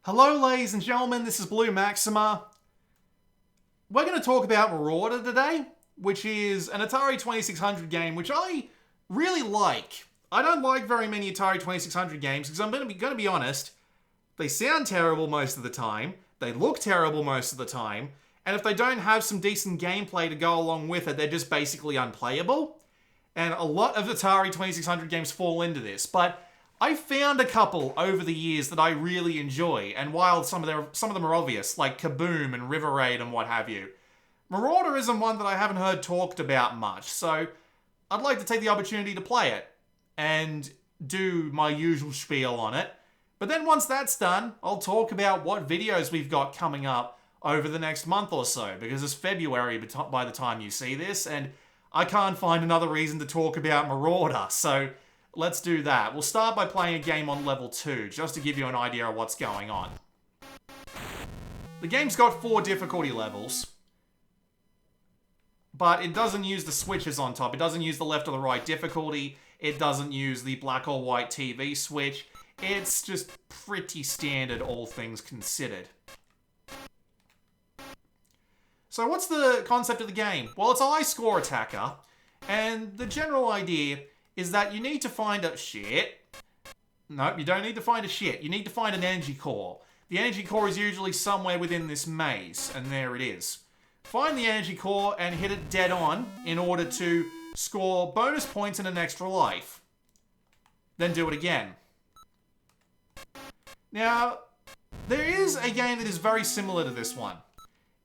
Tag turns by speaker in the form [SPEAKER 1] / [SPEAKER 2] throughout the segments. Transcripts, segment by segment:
[SPEAKER 1] Hello ladies and gentlemen, this is Blue Maxima. We're going to talk about Marauder today, which is an Atari 2600 game which I really like. I don't like very many Atari 2600 games because I'm going to be honest, they sound terrible most of the time, they look terrible most of the time, and if they don't have some decent gameplay to go along with it, they're just basically unplayable. And a lot of Atari 2600 games fall into this, but I found a couple over the years that I really enjoy, and while some of them are obvious, like Kaboom and River Raid and what have you, Marauder isn't one that I haven't heard talked about much, so I'd like to take the opportunity to play it and do my usual spiel on it. But then once that's done, I'll talk about what videos we've got coming up over the next month or so, because it's February by the time you see this, and I can't find another reason to talk about Marauder, so let's do that. We'll start by playing a game on level 2, just to give you an idea of what's going on. The game's got 4 difficulty levels, but it doesn't use the switches on top. It doesn't use the left or the right difficulty. It doesn't use the black or white TV switch. It's just pretty standard, all things considered. So what's the concept of the game? Well, it's a high score attacker, and the general idea is that you need to find a shit. Nope, you don't need to find a shit. You need to find an energy core. The energy core is usually somewhere within this maze, and there it is. Find the energy core and hit it dead on in order to score bonus points and an extra life. Then do it again. Now, there is a game that is very similar to this one.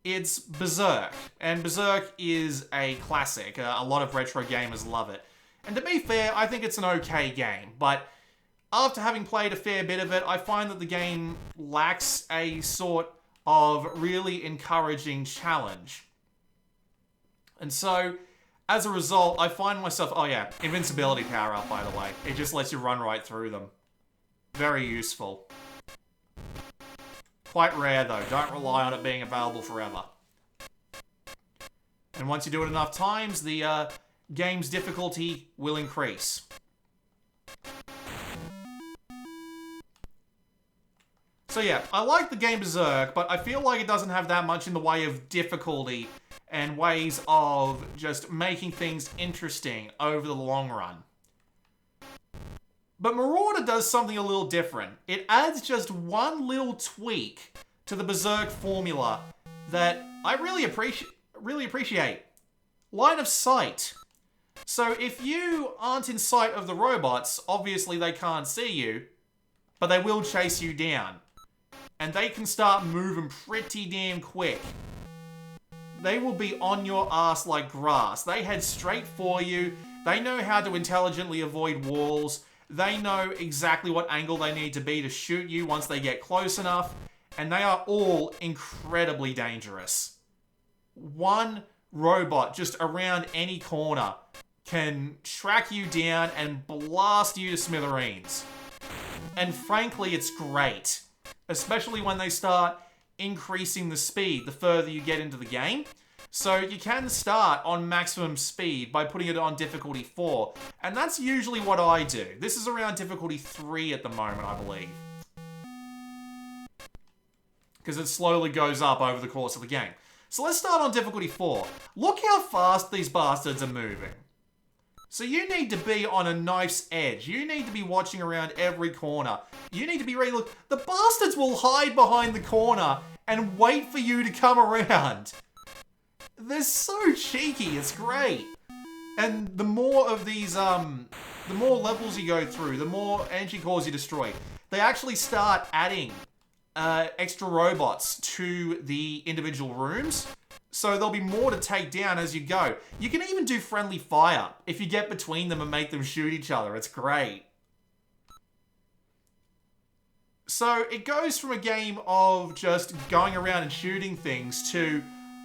[SPEAKER 1] It's Berserk, and Berserk is a classic. A lot of retro gamers love it. And to be fair, I think it's an okay game, but after having played a fair bit of it, I find that the game lacks a sort of really encouraging challenge. And so, as a result, I find myself... Oh yeah, invincibility power up, by the way. It just lets you run right through them. Very useful. Quite rare though, don't rely on it being available forever. And once you do it enough times, the game's difficulty will increase. So yeah, I like the game Berserk, but I feel like it doesn't have that much in the way of difficulty and ways of just making things interesting over the long run. But Marauder does something a little different. It adds just one little tweak to the Berserk formula that I really appreciate. Line of sight. So if you aren't in sight of the robots, obviously they can't see you, but they will chase you down. And they can start moving pretty damn quick. They will be on your ass like grass. They head straight for you. They know how to intelligently avoid walls. They know exactly what angle they need to be to shoot you once they get close enough. And they are all incredibly dangerous. One robot just around any corner can track you down and blast you to smithereens. And frankly, it's great. Especially when they start increasing the speed the further you get into the game. So you can start on maximum speed by putting it on difficulty 4. And that's usually what I do. This is around difficulty 3 at the moment, I believe. Because it slowly goes up over the course of the game. So let's start on difficulty 4. Look how fast these bastards are moving. So you need to be on a knife's edge. You need to be watching around every corner. You need to be ready to look. The bastards will hide behind the corner and wait for you to come around. They're so cheeky, it's great. And the more of these, the more levels you go through, the more energy cores you destroy. They actually start adding extra robots to the individual rooms. So there'll be more to take down as you go. You can even do friendly fire if you get between them and make them shoot each other. It's great. So it goes from a game of just going around and shooting things to,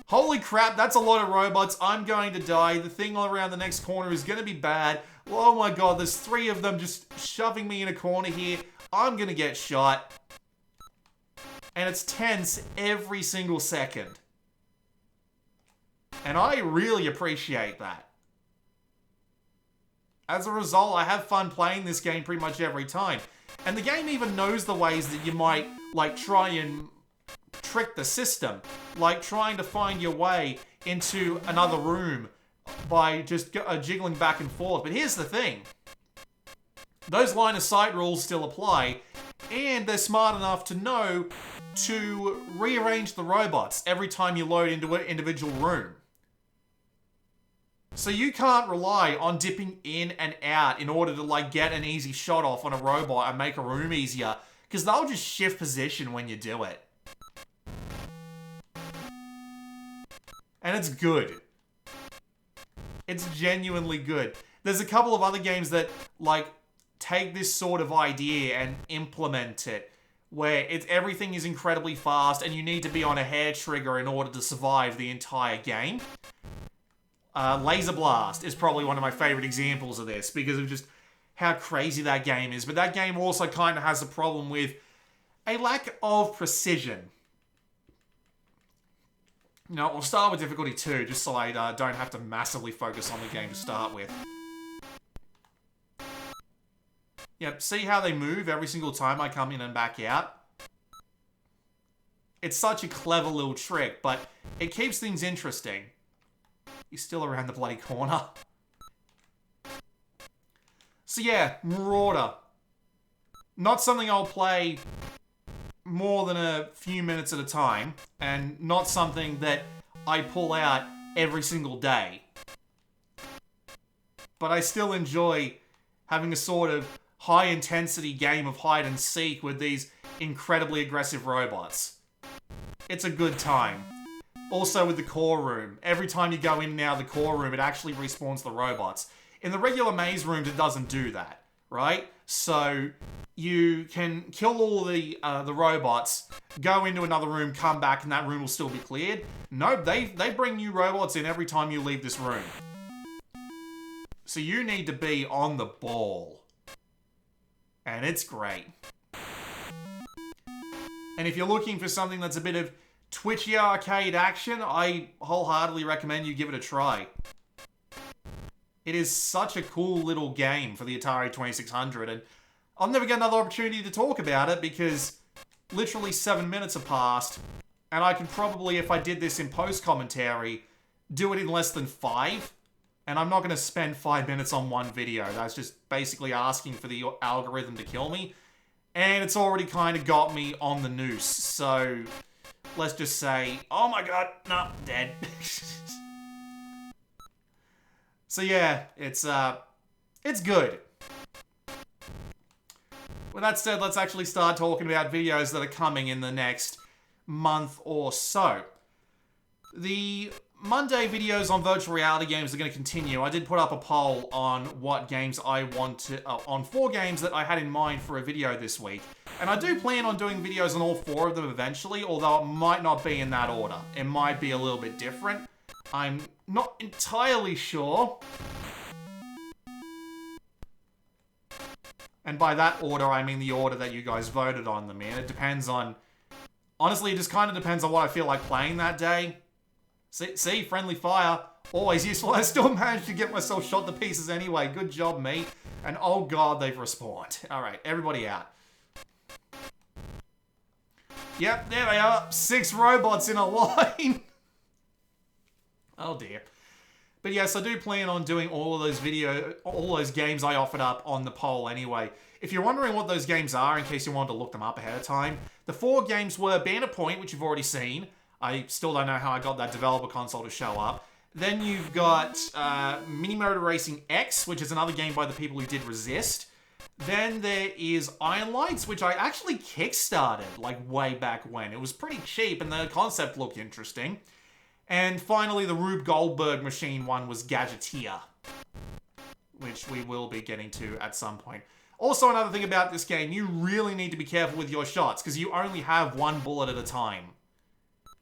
[SPEAKER 1] holy crap, that's a lot of robots. I'm going to die. The thing all around the next corner is going to be bad. Oh my god, there's 3 of them just shoving me in a corner here. I'm going to get shot. And it's tense every single second. And I really appreciate that. As a result, I have fun playing this game pretty much every time. And the game even knows the ways that you might, like, try and trick the system. Like trying to find your way into another room by just jiggling back and forth. But here's the thing. Those line of sight rules still apply, and they're smart enough to know to rearrange the robots every time you load into an individual room. So you can't rely on dipping in and out in order to like get an easy shot off on a robot and make a room easier, because they'll just shift position when you do it. And it's good. It's genuinely good. There's a couple of other games that like take this sort of idea and implement it, where everything is incredibly fast and you need to be on a hair trigger in order to survive the entire game. Laser Blast is probably one of my favorite examples of this because of just how crazy that game is. But that game also kind of has a problem with a lack of precision. Now, we'll start with difficulty 2, just so I don't have to massively focus on the game to start with. Yep, see how they move every single time I come in and back out? It's such a clever little trick, but it keeps things interesting. He's still around the bloody corner. So yeah, Marauder. Not something I'll play more than a few minutes at a time, and not something that I pull out every single day. But I still enjoy having a sort of high-intensity game of hide and seek with these incredibly aggressive robots. It's a good time. Also with the core room. Every time you go in and out of the core room, it actually respawns the robots. In the regular maze rooms, it doesn't do that, right? So you can kill all the robots, go into another room, come back, and that room will still be cleared. Nope, they bring new robots in every time you leave this room. So you need to be on the ball. And it's great. And if you're looking for something that's a bit of twitchy arcade action, I wholeheartedly recommend you give it a try. It is such a cool little game for the Atari 2600, and I'll never get another opportunity to talk about it because literally 7 minutes have passed, and I could probably, if I did this in post-commentary, do it in less than 5. And I'm not going to spend 5 minutes on one video. That's just basically asking for the algorithm to kill me. And it's already kind of got me on the noose. So let's just say, oh my god, no, dead. So yeah, it's good. With that said, let's actually start talking about videos that are coming in the next month or so. The Monday videos on virtual reality games are going to continue. I did put up a poll on what games I want to, on 4 games that I had in mind for a video this week. And I do plan on doing videos on all 4 of them eventually, although it might not be in that order. It might be a little bit different. I'm not entirely sure. And by that order, I mean the order that you guys voted on them in. It depends on... Honestly, it just kind of depends on what I feel like playing that day. See, friendly fire, always useful. I still managed to get myself shot to pieces anyway. Good job, me. And oh god, they've respawned. Alright, everybody out. Yep, there they are. 6 robots in a line. Oh dear. But yes, I do plan on doing all of those games I offered up on the poll anyway. If you're wondering what those games are, in case you wanted to look them up ahead of time, the 4 games were Banner Point, which you've already seen. I still don't know how I got that developer console to show up. Then you've got Mini Motor Racing X, which is another game by the people who did Resist. Then there is Iron Lights, which I actually kickstarted, like, way back when. It was pretty cheap, and the concept looked interesting. And finally, the Rube Goldberg machine one was Gadgeteer, which we will be getting to at some point. Also, another thing about this game, you really need to be careful with your shots, because you only have 1 bullet at a time.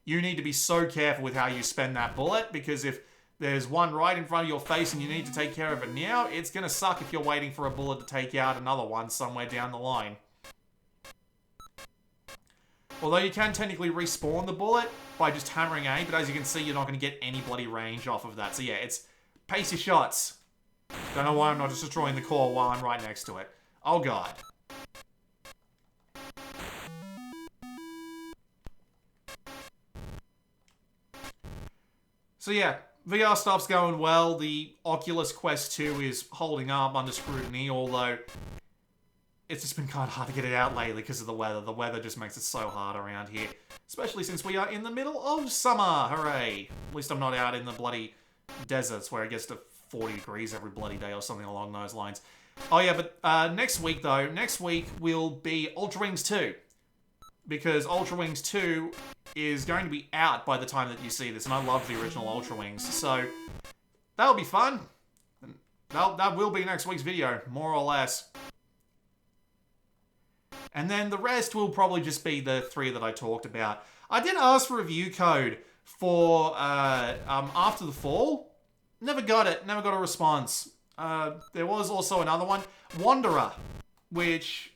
[SPEAKER 1] You need to be so careful with how you spend that bullet, because if there's one right in front of your face and you need to take care of it now, it's going to suck if you're waiting for a bullet to take out another one somewhere down the line. Although you can technically respawn the bullet by just hammering A, but as you can see, you're not going to get any bloody range off of that. So yeah, it's pace your shots. Don't know why I'm not just destroying the core while I'm right next to it. Oh god. So yeah, VR stuff's going well. The Oculus Quest 2 is holding up under scrutiny, although it's just been kind of hard to get it out lately because of the weather. The weather just makes it so hard around here. Especially since we are in the middle of summer. Hooray. At least I'm not out in the bloody deserts where it gets to 40 degrees every bloody day or something along those lines. Oh yeah, but next week though, next week will be Ultra Wings 2. Because Ultra Wings 2 is going to be out by the time that you see this, and I love the original Ultra Wings, so that'll be fun. That will be next week's video, more or less. And then the rest will probably just be the 3 that I talked about. I did ask for a review code for After the Fall. Never got it. Never got a response. There was also another one, Wanderer, which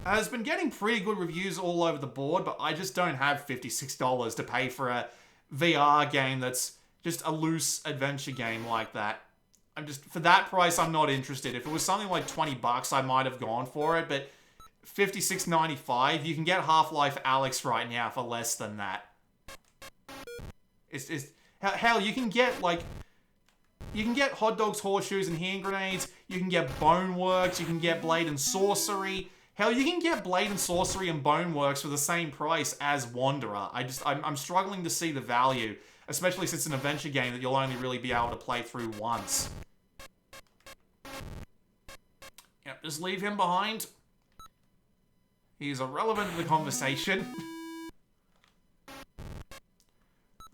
[SPEAKER 1] has been getting pretty good reviews all over the board, but I just don't have $56 to pay for a VR game that's just a loose adventure game like that. For that price, I'm not interested. If it was something like $20, I might have gone for it, but $56.95, you can get Half-Life Alyx right now for less than that. Hell, you can get hot dogs, horseshoes, and hand grenades. You can get Boneworks. You can get Blade and Sorcery. Hell, you can get Blade and Sorcery and Boneworks for the same price as Wanderer. I'm struggling to see the value, especially since it's an adventure game that you'll only really be able to play through once. Yep, just leave him behind. He's irrelevant to the conversation.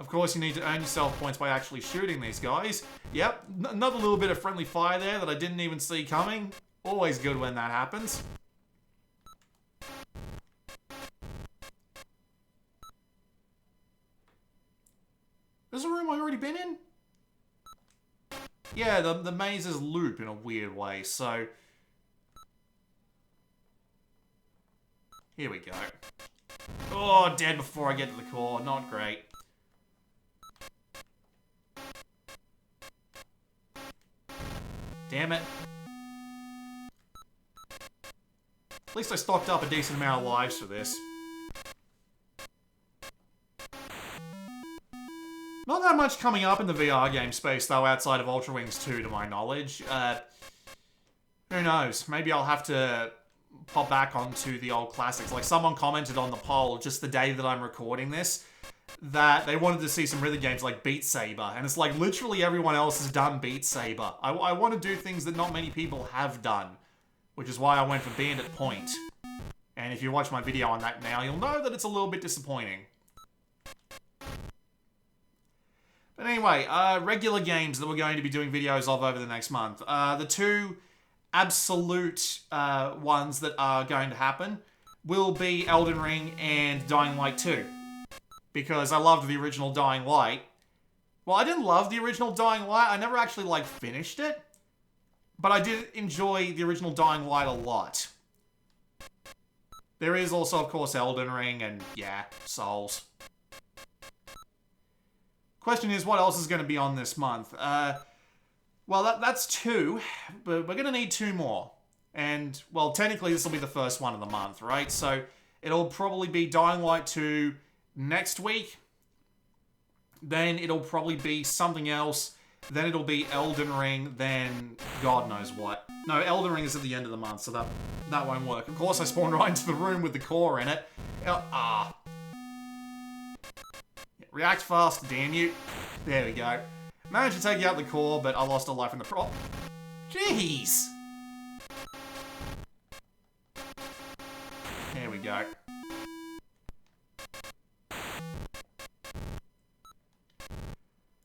[SPEAKER 1] Of course, you need to earn yourself points by actually shooting these guys. Yep, another little bit of friendly fire there that I didn't even see coming. Always good when that happens. There's a room I've already been in? Yeah, the mazes loop in a weird way, so... Here we go. Oh, dead before I get to the core. Not great. Damn it. At least I stocked up a decent amount of lives for this. Not that much coming up in the VR game space, though, outside of Ultra Wings 2, to my knowledge. Who knows? Maybe I'll have to pop back onto the old classics. Like, someone commented on the poll just the day that I'm recording this that they wanted to see some rhythm games like Beat Saber. And it's like, literally everyone else has done Beat Saber. I want to do things that not many people have done, which is why I went for Bandit Point. And if you watch my video on that now, you'll know that it's a little bit disappointing. But anyway, regular games that we're going to be doing videos of over the next month. The 2 absolute ones that are going to happen will be Elden Ring and Dying Light 2. Because I loved the original Dying Light. Well, I didn't love the original Dying Light. I never actually, finished it. But I did enjoy the original Dying Light a lot. There is also, of course, Elden Ring and, yeah, Souls. Question is, what else is going to be on this month? Well, that's 2, but we're going to need 2 more. And, well, technically this will be the first one of the month, right? So, it'll probably be Dying Light 2 next week. Then it'll probably be something else. Then it'll be Elden Ring, then God knows what. No, Elden Ring is at the end of the month, so that won't work. Of course, I spawned right into the room with the core in it. React fast, damn you. There we go. Managed to take out the core, but I lost a life in the prop. Jeez! There we go.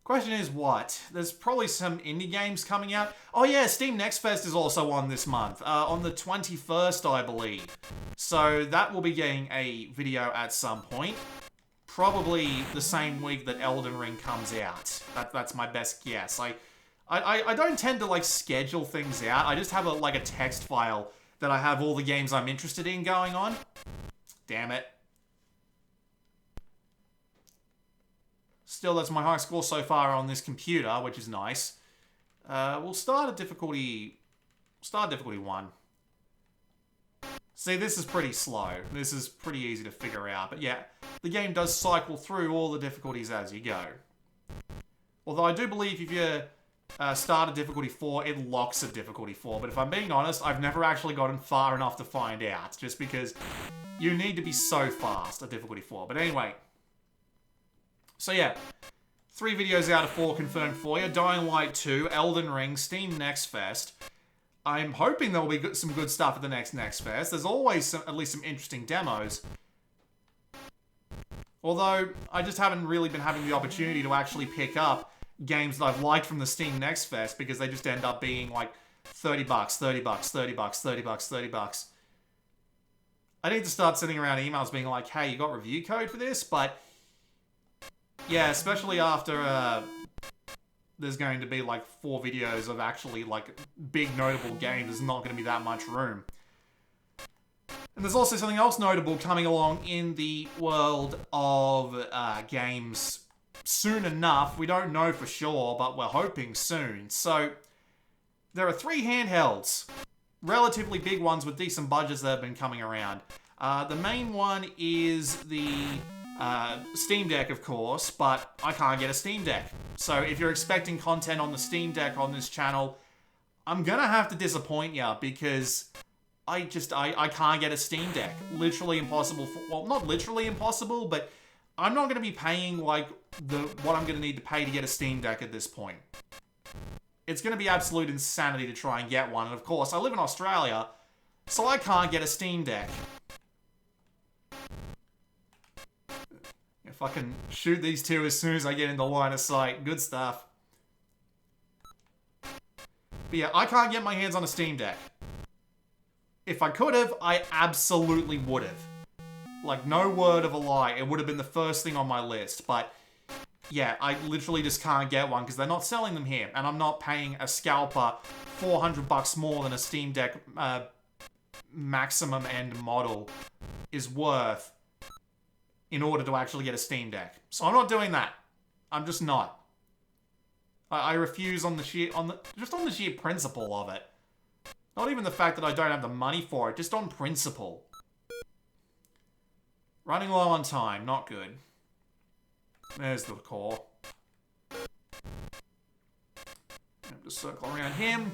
[SPEAKER 1] Question is what? There's probably some indie games coming out. Oh yeah, Steam Next Fest is also on this month. On the 21st, I believe. So that will be getting a video at some point. Probably the same week that Elden Ring comes out. That's my best guess. I don't tend to schedule things out. I just have a text file that I have all the games I'm interested in going on. Damn it. Still, that's my high score so far on this computer, which is nice. We'll start at difficulty 1. See, this is pretty slow. This is pretty easy to figure out. But yeah, the game does cycle through all the difficulties as you go. Although I do believe if you start at difficulty 4, it locks at difficulty 4. But if I'm being honest, I've never actually gotten far enough to find out. Just because you need to be so fast at difficulty 4. But anyway. So yeah. 3 videos out of 4 confirmed for you. Dying Light 2, Elden Ring, Steam Next Fest. I'm hoping there will be some good stuff at the next Fest. There's always at least some interesting demos. Although, I just haven't really been having the opportunity to actually pick up games that I've liked from the Steam Next Fest because they just end up being like $30, $30, $30, $30, $30. I need to start sending around emails being like, hey, you got review code for this? But yeah, especially after there's going to be like 4 videos of actually like big notable games, there's not going to be that much room. And there's also something else notable coming along in the world of games soon enough. We don't know for sure, but we're hoping soon. So there are 3 handhelds, relatively big ones with decent budgets that have been coming around. The main one is the Steam Deck, of course, but I can't get a Steam Deck. So if you're expecting content on the Steam Deck on this channel, I'm gonna have to disappoint you because I can't get a Steam Deck. Literally impossible. Well, not literally impossible, but I'm not gonna be paying like what I'm gonna need to pay to get a Steam Deck at this point. It's gonna be absolute insanity to try and get one, and of course, I live in Australia, so I can't get a Steam Deck. If I can shoot these 2 as soon as I get into line of sight, good stuff. But yeah, I can't get my hands on a Steam Deck. If I could have, I absolutely would have. Like, no word of a lie, it would have been the first thing on my list. But yeah, I literally just can't get one because they're not selling them here. And I'm not paying a scalper $400 more than a Steam Deck maximum end model is worth in order to actually get a Steam Deck. So I'm not doing that. I'm just not. I refuse on the sheer principle of it. Not even the fact that I don't have the money for it, just on principle. Running low on time, not good. There's the core. Just circle around him.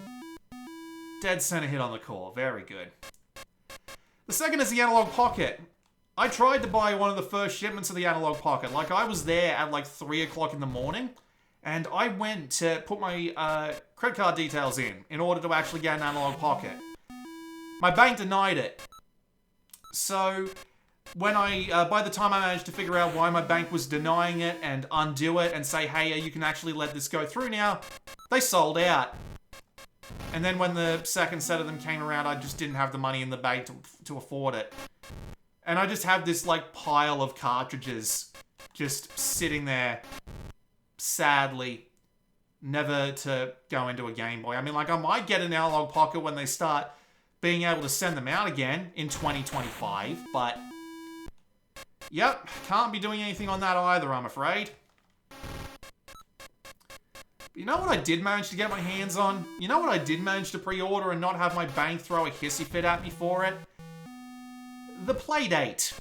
[SPEAKER 1] Dead center hit on the core, very good. The second is the Analog Pocket. I tried to buy one of the first shipments of the Analog Pocket. Like, I was there at like 3 o'clock in the morning, and I went to put my credit card details in order to actually get an Analog Pocket. My bank denied it. So, when by the time I managed to figure out why my bank was denying it and undo it and say, hey, you can actually let this go through now, they sold out. And then when the second set of them came around, I just didn't have the money in the bank to afford it. And I just have this, like, pile of cartridges just sitting there, sadly, never to go into a Game Boy. I mean, like, I might get an Analog Pocket when they start being able to send them out again in 2025, but yep, can't be doing anything on that either, I'm afraid. You know what I did manage to get my hands on? You know what I did manage to pre-order and not have my bank throw a hissy fit at me for it? The Playdate.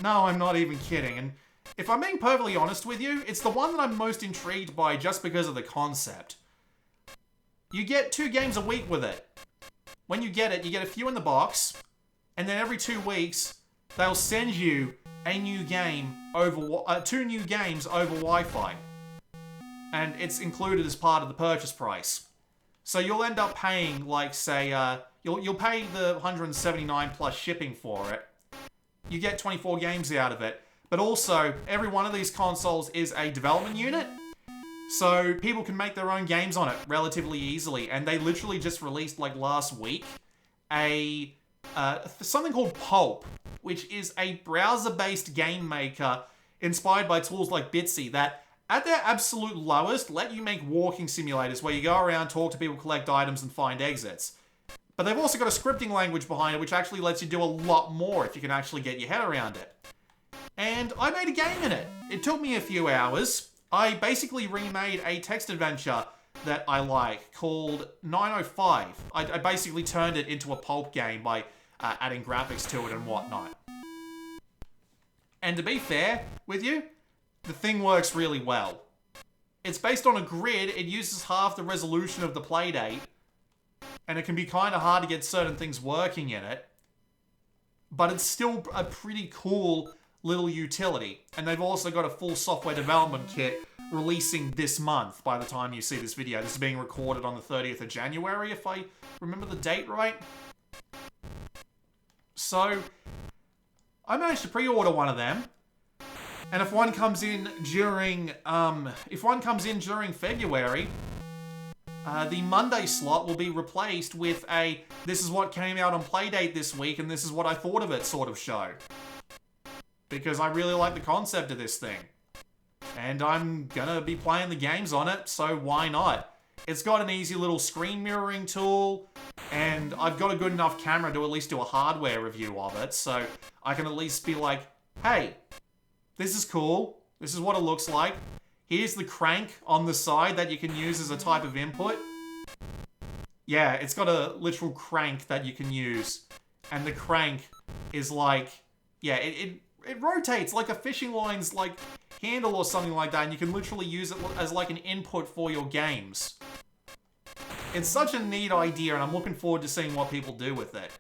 [SPEAKER 1] No, I'm not even kidding. And if I'm being perfectly honest with you, it's the one that I'm most intrigued by just because of the concept. You get 2 games a week with it. When you get it, you get a few in the box, and then every 2 weeks, they'll send you a new game over 2 new games over Wi-Fi. And it's included as part of the purchase price. So you'll end up paying, like, say, you'll pay the $179 plus shipping for it. You get 24 games out of it. But also, every one of these consoles is a development unit. So people can make their own games on it relatively easily. And they literally just released, like, last week, something called Pulp, which is a browser-based game maker inspired by tools like Bitsy that, at their absolute lowest, let you make walking simulators where you go around, talk to people, collect items, and find exits. But they've also got a scripting language behind it, which actually lets you do a lot more if you can actually get your head around it. And I made a game in it. It took me a few hours. I basically remade a text adventure that I like called 905. I basically turned it into a pulp game by adding graphics to it and whatnot. And to be fair with you, the thing works really well. It's based on a grid, it uses half the resolution of the Playdate, and it can be kind of hard to get certain things working in it, but it's still a pretty cool little utility. And they've also got a full software development kit releasing this month by the time you see this video. This is being recorded on the 30th of January, if I remember the date right. So, I managed to pre-order one of them. And if one comes in during, February, the Monday slot will be replaced with a, this is what came out on Playdate this week, and this is what I thought of it sort of show. Because I really like the concept of this thing. And I'm gonna be playing the games on it, so why not? It's got an easy little screen mirroring tool, and I've got a good enough camera to at least do a hardware review of it, so I can at least be like, hey, this is cool. This is what it looks like. Here's the crank on the side that you can use as a type of input. Yeah, it's got a literal crank that you can use. And the crank is like, yeah, it rotates like a fishing line's like handle or something like that. And you can literally use it as like an input for your games. It's such a neat idea, and I'm looking forward to seeing what people do with it.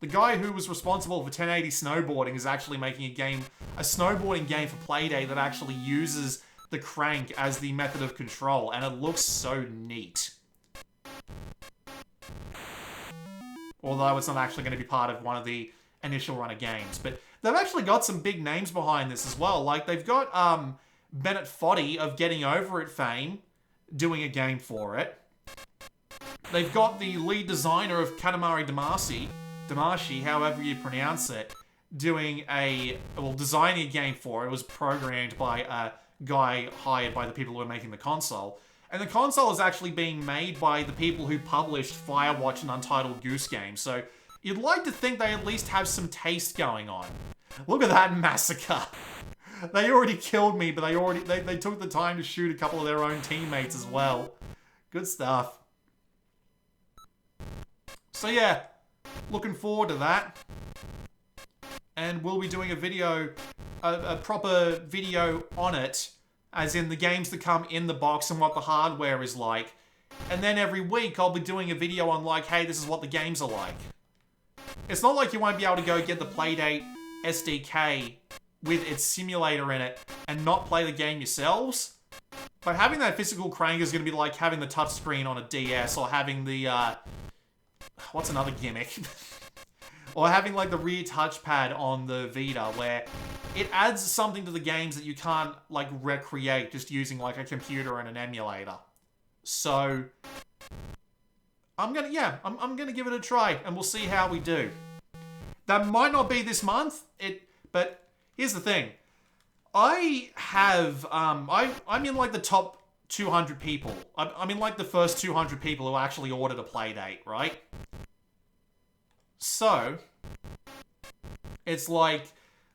[SPEAKER 1] The guy who was responsible for 1080 snowboarding is actually making a snowboarding game for Playdate that actually uses the crank as the method of control, and it looks so neat. Although it's not actually going to be part of one of the initial run of games. But they've actually got some big names behind this as well. Like, they've got Bennett Foddy of Getting Over It fame doing a game for it. They've got the lead designer of Katamari Damacy, however you pronounce it, designing a game for it. It was programmed by a guy hired by the people who are making the console. And the console is actually being made by the people who published Firewatch and Untitled Goose Game. So you'd like to think they at least have some taste going on. Look at that massacre. They already killed me, but they took the time to shoot a couple of their own teammates as well. Good stuff. So yeah, looking forward to that. And we'll be doing a video, a proper video on it, as in the games that come in the box and what the hardware is like. And then every week I'll be doing a video on like, hey, this is what the games are like. It's not like you won't be able to go get the Playdate SDK with its simulator in it and not play the game yourselves. But having that physical crank is going to be like having the touchscreen on a DS, or having the, what's another gimmick? Or having like the rear touchpad on the Vita, where it adds something to the games that you can't like recreate just using like a computer and an emulator. So I'm gonna give it a try, and we'll see how we do. That might not be this month, but here's the thing. I have I'm in like the top 200 people. I'm in like the first 200 people who actually ordered a Playdate, right? So, it's like,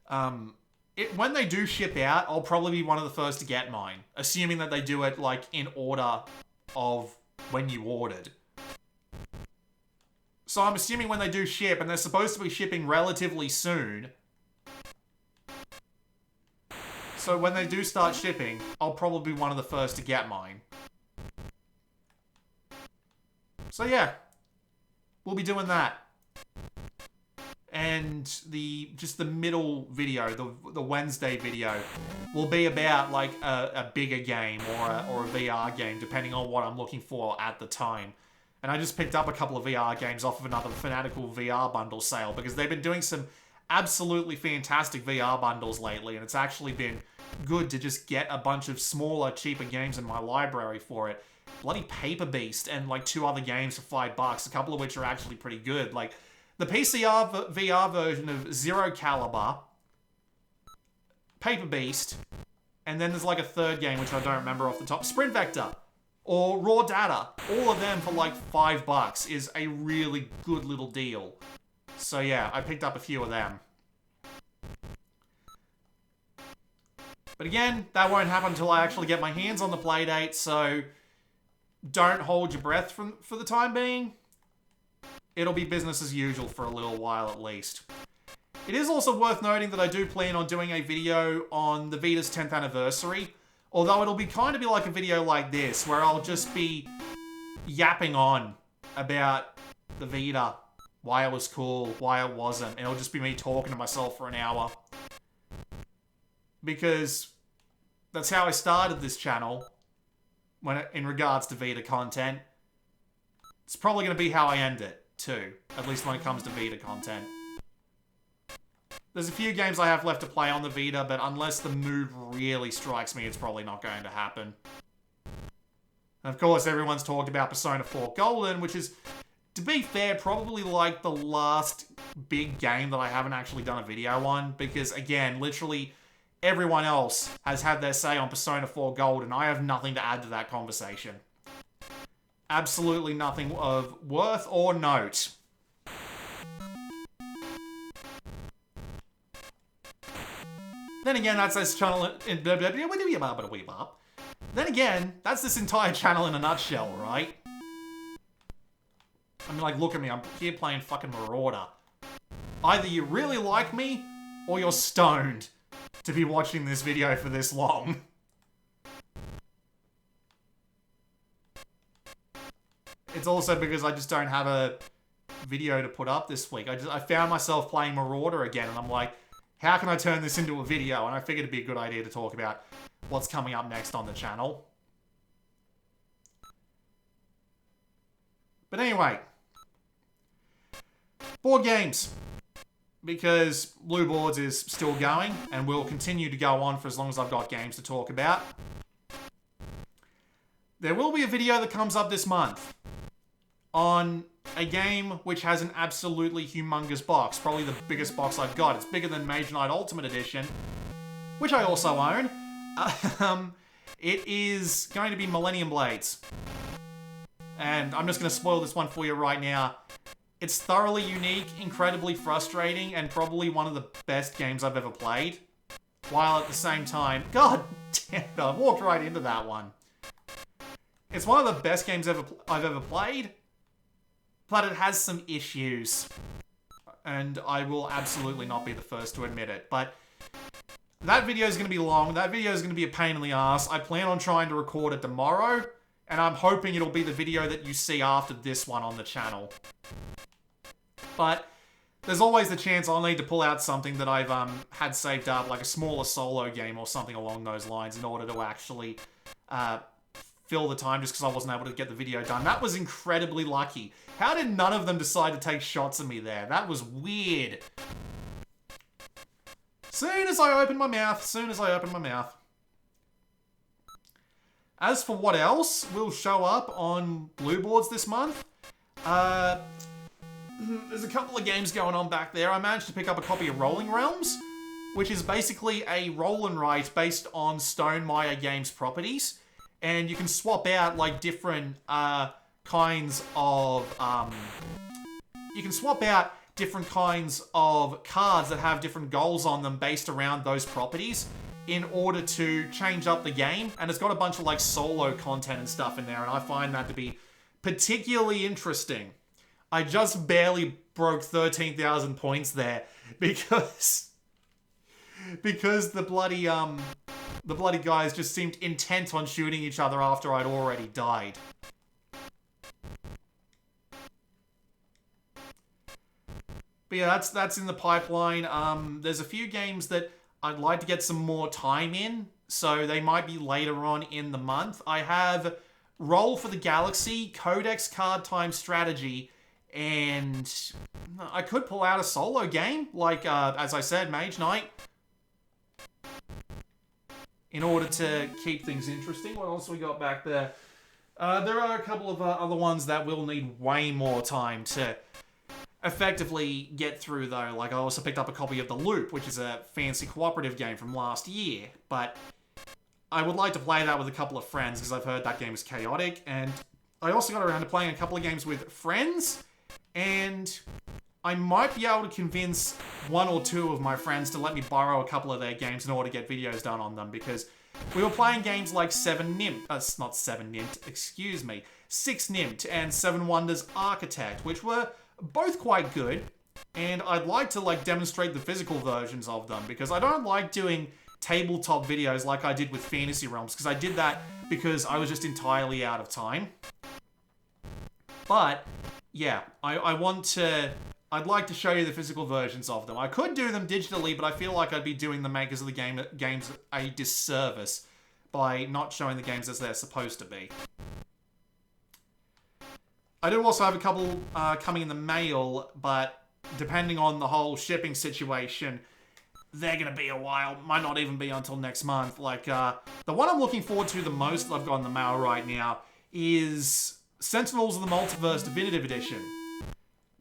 [SPEAKER 1] when they do ship out, I'll probably be one of the first to get mine. Assuming that they do it, like, in order of when you ordered. So I'm assuming when they do ship, and they're supposed to be shipping relatively soon. So when they do start shipping, I'll probably be one of the first to get mine. So yeah, we'll be doing that. And just the middle video, the Wednesday video, will be about like a bigger game or a VR game, depending on what I'm looking for at the time. And I just picked up a couple of VR games off of another Fanatical VR bundle sale, because they've been doing some absolutely fantastic VR bundles lately, and it's actually been good to just get a bunch of smaller, cheaper games in my library for it. Bloody Paper Beast and like 2 other games for $5, a couple of which are actually pretty good. Like the PCR VR version of Zero Caliber, Paper Beast, and then there's like a third game which I don't remember off the top, Sprint Vector, or Raw Data. All of them for like $5 is a really good little deal. So yeah, I picked up a few of them. But again, that won't happen until I actually get my hands on the Playdate, so don't hold your breath for the time being. It'll be business as usual for a little while at least. It is also worth noting that I do plan on doing a video on the Vita's 10th anniversary, although it'll be kind of be like a video like this, where I'll just be yapping on about the Vita, why it was cool, why it wasn't, and it'll just be me talking to myself for an hour. Because that's how I started this channel in regards to Vita content. It's probably going to be how I end it, too. At least when it comes to Vita content. There's a few games I have left to play on the Vita, but unless the mood really strikes me, it's probably not going to happen. And of course, everyone's talked about Persona 4 Golden, which is, to be fair, probably like the last big game that I haven't actually done a video on, because again, literally everyone else has had their say on Persona 4 Golden. I have nothing to add to that conversation. Absolutely nothing of worth or note. Then again, that's this channel in... Then again, that's this entire channel in a nutshell, right? I mean, like, look at me. I'm here playing fucking Marauder. Either you really like me, or you're stoned to be watching this video for this long. It's also because I just don't have a video to put up this week. I found myself playing Marauder again, and I'm like, how can I turn this into a video? And I figured it'd be a good idea to talk about what's coming up next on the channel. But anyway, board games. Because Blue Boards is still going and will continue to go on for as long as I've got games to talk about. There will be a video that comes up this month on a game which has an absolutely humongous box. Probably the biggest box I've got. It's bigger than Mage Knight Ultimate Edition, which I also own. It is going to be Millennium Blades. And I'm just going to spoil this one for you right now. It's thoroughly unique, incredibly frustrating, and probably one of the best games I've ever played. While at the same time... God damn it, I walked right into that one. It's one of the best games I've ever played, but it has some issues. And I will absolutely not be the first to admit it. But that video is going to be long. That video is going to be a pain in the ass. I plan on trying to record it tomorrow, and I'm hoping it'll be the video that you see after this one on the channel. But there's always the chance I'll need to pull out something that I've had saved up, like a smaller solo game or something along those lines, in order to actually fill the time, just because I wasn't able to get the video done. That was incredibly lucky. How did none of them decide to take shots at me there? That was weird. Soon as I open my mouth. As for what else will show up on Blue Boards this month, there's a couple of games going on back there. I managed to pick up a copy of Rolling Realms, which is basically a roll and write based on Stonemaier Games properties. And you can swap out, like, different kinds of... you can swap out different kinds of cards that have different goals on them based around those properties in order to change up the game. And it's got a bunch of, like, solo content and stuff in there, and I find that to be particularly interesting. I just barely broke 13,000 points there because the bloody guys just seemed intent on shooting each other after I'd already died. But yeah, that's in the pipeline. There's a few games that I'd like to get some more time in, so they might be later on in the month. I have Roll for the Galaxy, Codex Card Time Strategy, and I could pull out a solo game, like, as I said, Mage Knight, in order to keep things interesting. What else we got back there? There are a couple of other ones that will need way more time to effectively get through, though. Like, I also picked up a copy of The Loop, which is a fancy cooperative game from last year, but I would like to play that with a couple of friends, because I've heard that game is chaotic, and I also got around to playing a couple of games with friends, and I might be able to convince one or two of my friends to let me borrow a couple of their games in order to get videos done on them, because we were playing games like 7 Nimt and 7 Wonders Architect, which were both quite good, and I'd like to demonstrate the physical versions of them, because I don't like doing tabletop videos like I did with Fantasy Realms, because I did that because I was just entirely out of time. But yeah, I'd like to show you the physical versions of them. I could do them digitally, but I feel like I'd be doing the makers of the games a disservice by not showing the games as they're supposed to be. I do also have a couple coming in the mail, but depending on the whole shipping situation, they're going to be a while. Might not even be until next month. The one I'm looking forward to the most that I've got in the mail right now is Sentinels of the Multiverse Definitive Edition.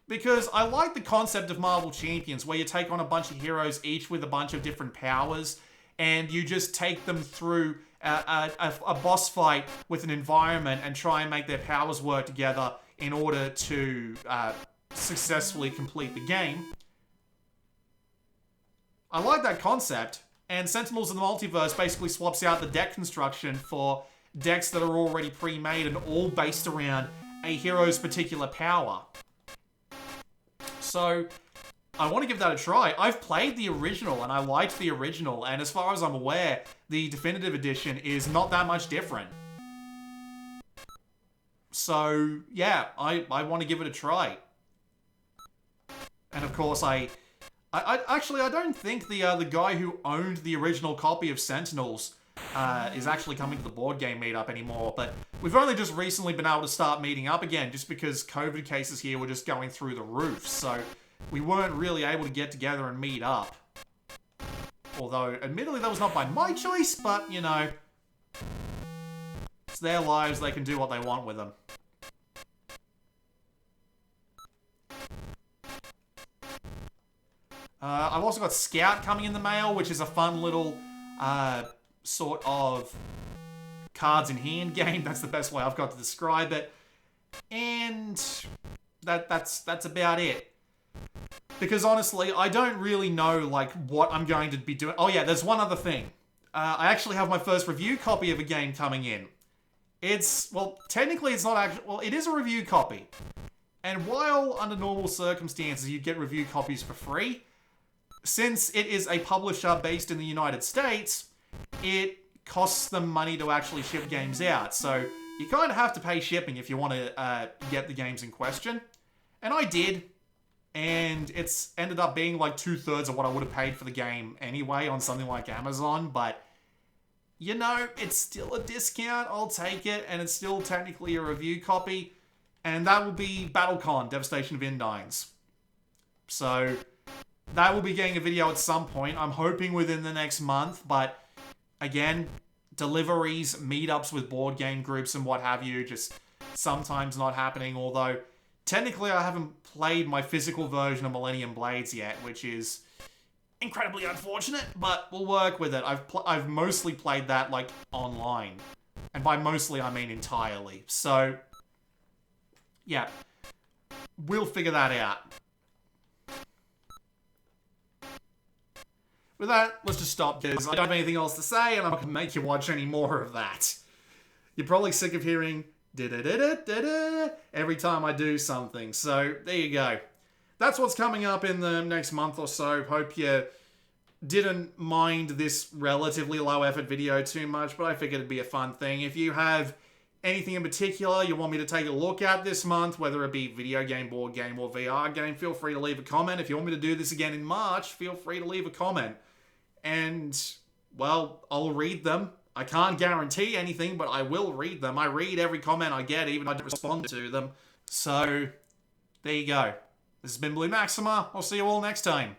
[SPEAKER 1] Because I like the concept of Marvel Champions, where you take on a bunch of heroes, each with a bunch of different powers, and you just take them through a boss fight with an environment and try and make their powers work together in order to successfully complete the game. I like that concept, and Sentinels of the Multiverse basically swaps out the deck construction for decks that are already pre-made and all based around a hero's particular power. So, I want to give that a try. I've played the original, and I liked the original, and as far as I'm aware, the Definitive Edition is not that much different. So, yeah, I want to give it a try. And of course, I don't think the guy who owned the original copy of Sentinels is actually coming to the board game meetup anymore, but we've only just recently been able to start meeting up again just because COVID cases here were just going through the roof, so we weren't really able to get together and meet up. Although, admittedly, that was not by my choice, but, you know, it's their lives, they can do what they want with them. I've also got Scout coming in the mail, which is a fun little sort of cards in hand game. That's the best way I've got to describe it. And that's about it. Because honestly, I don't really know what I'm going to be doing. Oh yeah, there's one other thing. I actually have my first review copy of a game coming in. Technically it's not actually, it is a review copy. And while under normal circumstances you'd get review copies for free, since it is a publisher based in the United States, it costs them money to actually ship games out. So you kind of have to pay shipping if you want to get the games in question. And I did. And it's ended up being 2/3 of what I would have paid for the game anyway on something like Amazon. But, you know, it's still a discount. I'll take it. And it's still technically a review copy. And that will be BattleCon, Devastation of Endines. So that will be getting a video at some point. I'm hoping within the next month. But, again, deliveries, meetups with board game groups and what have you, just sometimes not happening. Although, technically I haven't played my physical version of Millennium Blades yet, which is incredibly unfortunate, but we'll work with it. I've mostly played that, online. And by mostly, I mean entirely. So, yeah. We'll figure that out. With that, let's just stop, because I don't have anything else to say, and I'm not going to make you watch any more of that. You're probably sick of hearing da-da-da-da-da-da every time I do something. So, there you go. That's what's coming up in the next month or so. Hope you didn't mind this relatively low-effort video too much, but I figured it'd be a fun thing. If you have anything in particular you want me to take a look at this month, whether it be video game, board game, or VR game, feel free to leave a comment. If you want me to do this again in March, feel free to leave a comment. And, well, I'll read them. I can't guarantee anything, but I will read them. I read every comment I get, even if I don't respond to them. So, there you go. This has been Blue Maxima. I'll see you all next time.